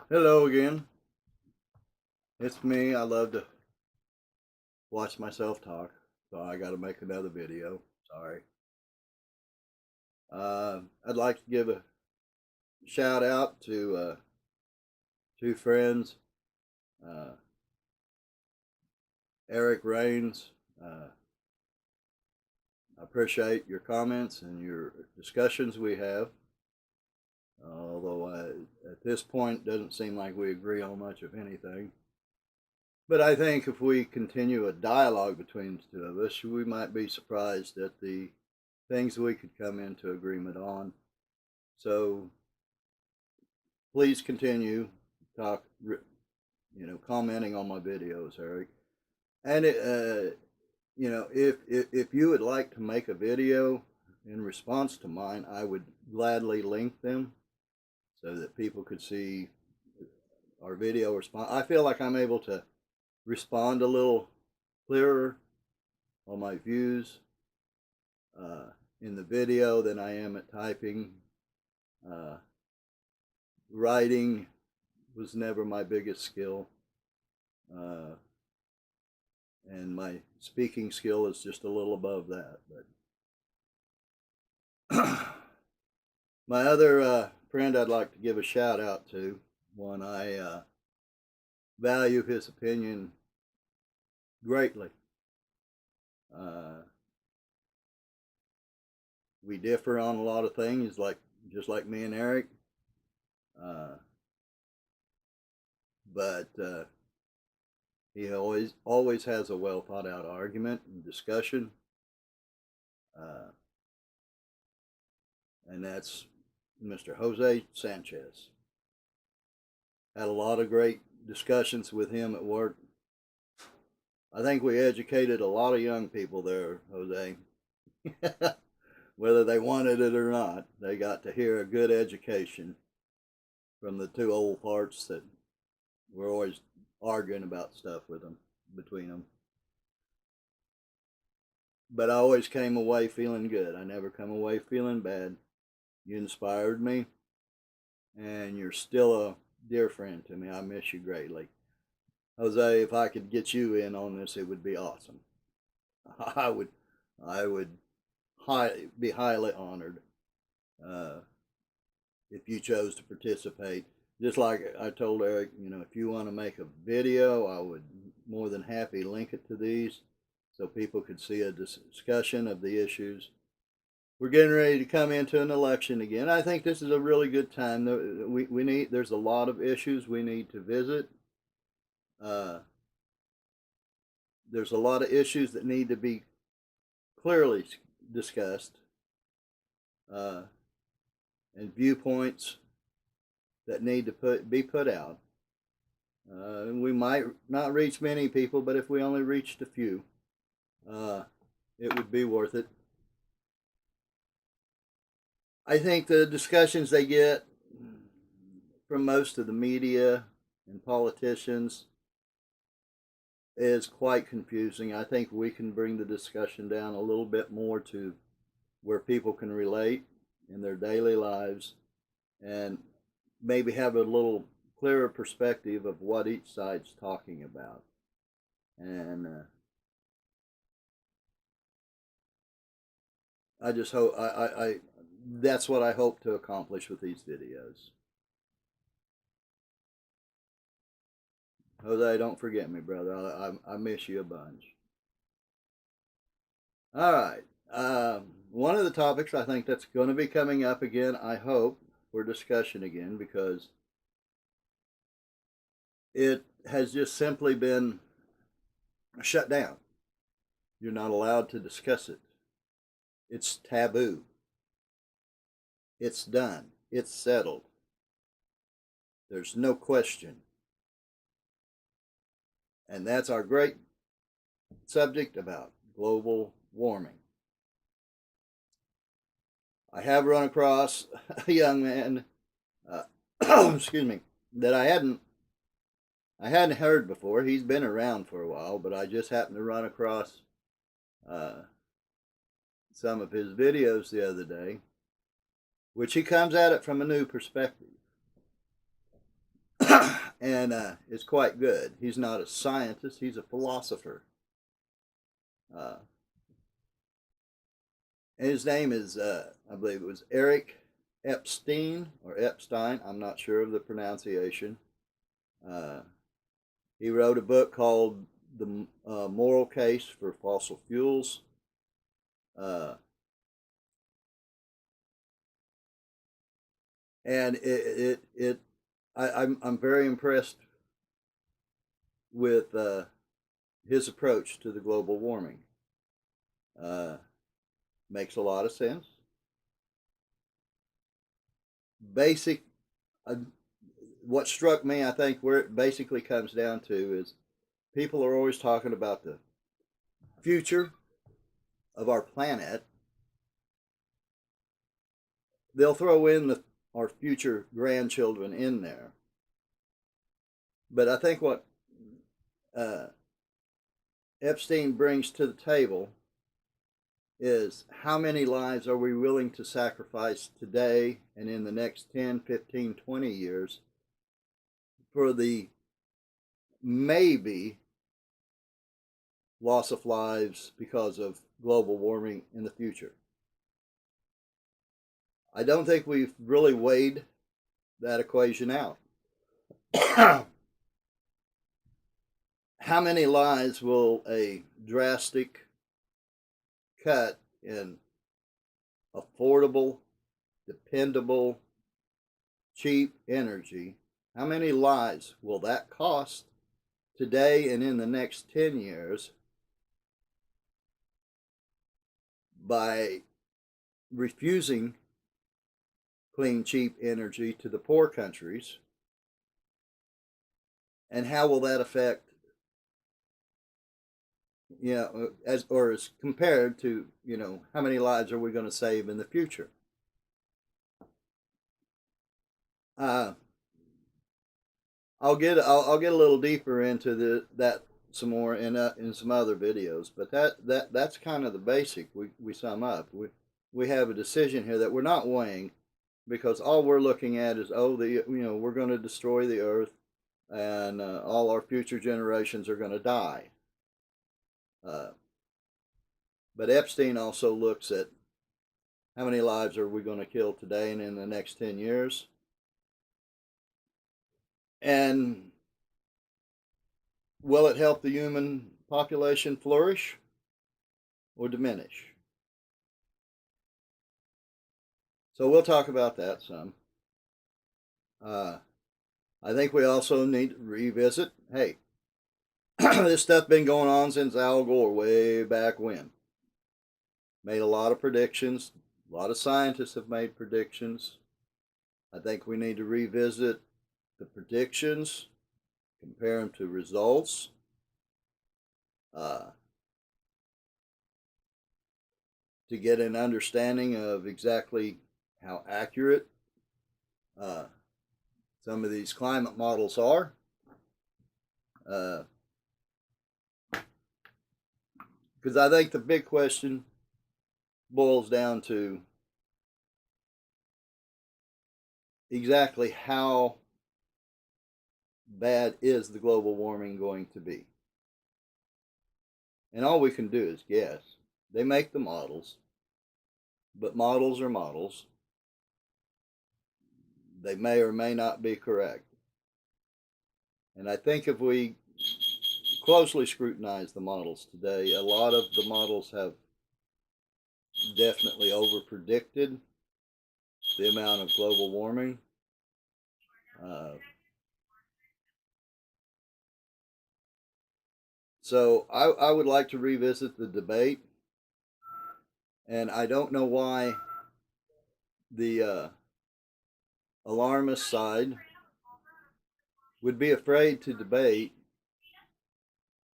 Hello again. It's me. I love to watch myself talk, so I got to make another video. Sorry. I'd like to give a shout out to two friends, uh, Eric Rains. I appreciate your comments and your discussions we have. Although at this point, it doesn't seem like we agree on much of anything. But I think if we continue a dialogue between the two of us, we might be surprised at the things we could come into agreement on. So please continue talk, commenting on my videos, Eric. And if you would like to make a video in response to mine, I would gladly link them so that people could see our video response. I feel like I'm able to respond a little clearer on my views in the video than I am at typing. Uh, Writing was never my biggest skill, uh, and my speaking skill is just a little above that. But my other friend I'd like to give a shout out to, one I value his opinion greatly. We differ on a lot of things, just like me and Eric. But he always has a well thought out argument and discussion, uh, and that's Mr. Jose Sanchez. Had a lot of great discussions with him at work. I think we educated a lot of young people there, Jose. Whether they wanted it or not, they got to hear a good education from the two old farts that were always arguing about stuff with them, between them. But I always came away feeling good. I never come away feeling bad. You inspired me, and you're still a dear friend to me. I miss you greatly. Jose, if I could get you in on this, it would be awesome. I would, I would be highly honored uh, if you chose to participate. Just like I told Eric, if you want to make a video, I would more than happy link it to these so people could see a discussion of the issues. We're getting ready to come into an election again. I think this is a really good time. There's a lot of issues we need to visit. Uh, there's a lot of issues that need to be clearly discussed, uh, and viewpoints that need to be put out. We might not reach many people, but if we only reached a few, uh, it would be worth it. I think the discussions they get from most of the media and politicians is quite confusing. I think we can bring the discussion down a little bit more to where people can relate in their daily lives and maybe have a little clearer perspective of what each side's talking about. And I just hope I that's what I hope to accomplish with these videos. Jose, don't forget me, brother. I miss you a bunch. All right. One of the topics I think that's going to be coming up again, I hope, for discussion again, because it has just simply been shut down. You're not allowed to discuss it. It's taboo. It's done. It's settled. There's no question. And that's our great subject about global warming. I have run across a young man, uh, excuse me, that I hadn't heard before. He's been around for a while, but I just happened to run across uh, some of his videos the other day, which he comes at it from a new perspective. and is quite good. He's not a scientist; he's a philosopher. Uh, and his name is, I believe it was Eric Epstein or Epstein. I'm not sure of the pronunciation. Uh, he wrote a book called The Moral Case for Fossil Fuels. Uh, and I'm very impressed with his approach to the global warming. Makes a lot of sense. Basic, uh, what struck me, I think, where it basically comes down to is people are always talking about the future of our planet. They'll throw in our future grandchildren in there. But I think what uh, Epstein brings to the table is how many lives are we willing to sacrifice today and in the next 10, 15, 20 years for the maybe loss of lives because of global warming in the future. I don't think we've really weighed that equation out. How many lives will a drastic cut in affordable, dependable, cheap energy, how many lives will that cost today and in the next 10 years by refusing clean, cheap energy to the poor countries? And how will that affect, as compared to, how many lives are we going to save in the future? I'll get a little deeper into that some more in some other videos, but that's kind of the basic. We sum up. We have a decision here that we're not weighing, because all we're looking at is, we're going to destroy the earth, and all our future generations are going to die. But Epstein also looks at how many lives are we going to kill today and in the next 10 years. And will it help the human population flourish or diminish? So we'll talk about that some. I think we also need to revisit, hey, this stuff been going on since Al Gore way back when. Made a lot of predictions. A lot of scientists have made predictions. I think we need to revisit the predictions, compare them to results. To get an understanding of exactly how accurate some of these climate models are. Because I think the big question boils down to exactly how bad is the global warming going to be. And all we can do is guess. They make the models, but models are models. They may or may not be correct. And I think if we closely scrutinize the models today, a lot of the models have definitely over-predicted the amount of global warming. So I would like to revisit the debate, and I don't know why the alarmist side would be afraid to debate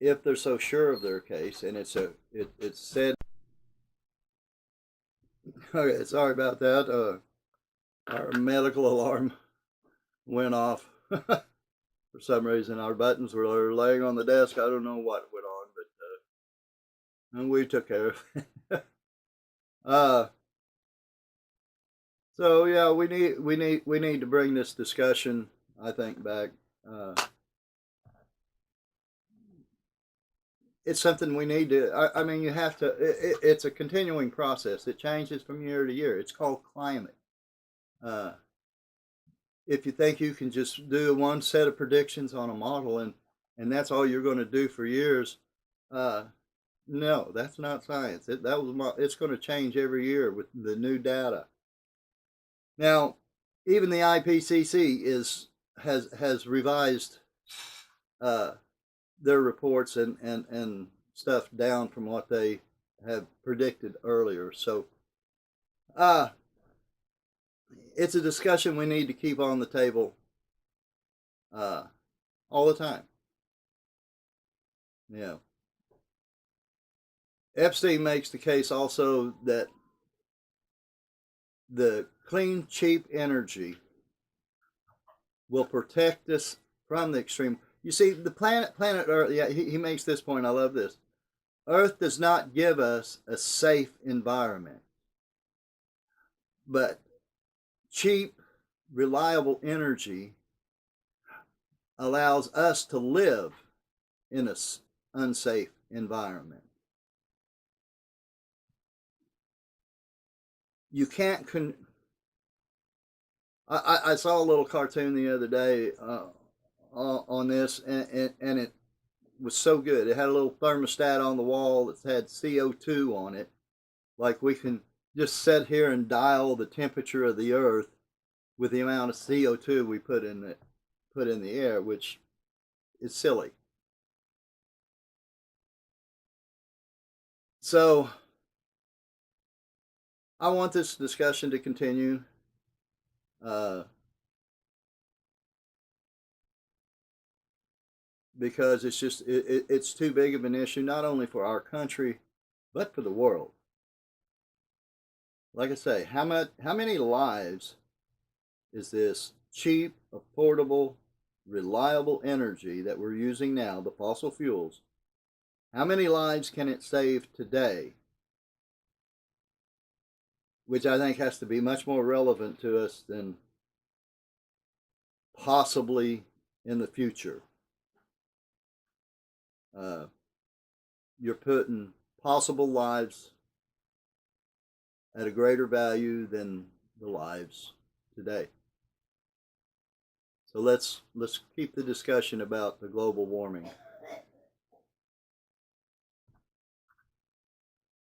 if they're so sure of their case. And it's said. Okay, sorry about that. Our medical alarm went off for some reason. Our buttons were laying on the desk. I don't know what went on, but and we took care of it. So yeah, we need to bring this discussion, I think, back Uh, it's something we need to. I mean, you have to. It's a continuing process. It changes from year to year. It's called climate. Uh, if you think you can just do one set of predictions on a model and that's all you're going to do for years, uh, no, that's not science. It's going to change every year with the new data. Now, even the IPCC has revised uh, their reports and stuff down from what they have predicted earlier. So, uh, it's a discussion we need to keep on the table uh, all the time. Yeah. Epstein makes the case also that the clean, cheap energy will protect us from the extreme. You see, the planet Earth, yeah, he makes this point. I love this. Earth does not give us a safe environment, but cheap, reliable energy allows us to live in an unsafe environment. You can't. I saw a little cartoon the other day on this, and it was so good. It had a little thermostat on the wall that had CO2 on it. Like we can just sit here and dial the temperature of the Earth with the amount of CO2 we put in the air, which is silly. So I want this discussion to continue. Uh, because it's too big of an issue, not only for our country, but for the world. Like I say, how many lives is this cheap, affordable, reliable energy that we're using now, the fossil fuels? How many lives can it save today? Which I think has to be much more relevant to us than possibly in the future. Uh, you're putting possible lives at a greater value than the lives today. So let's keep the discussion about the global warming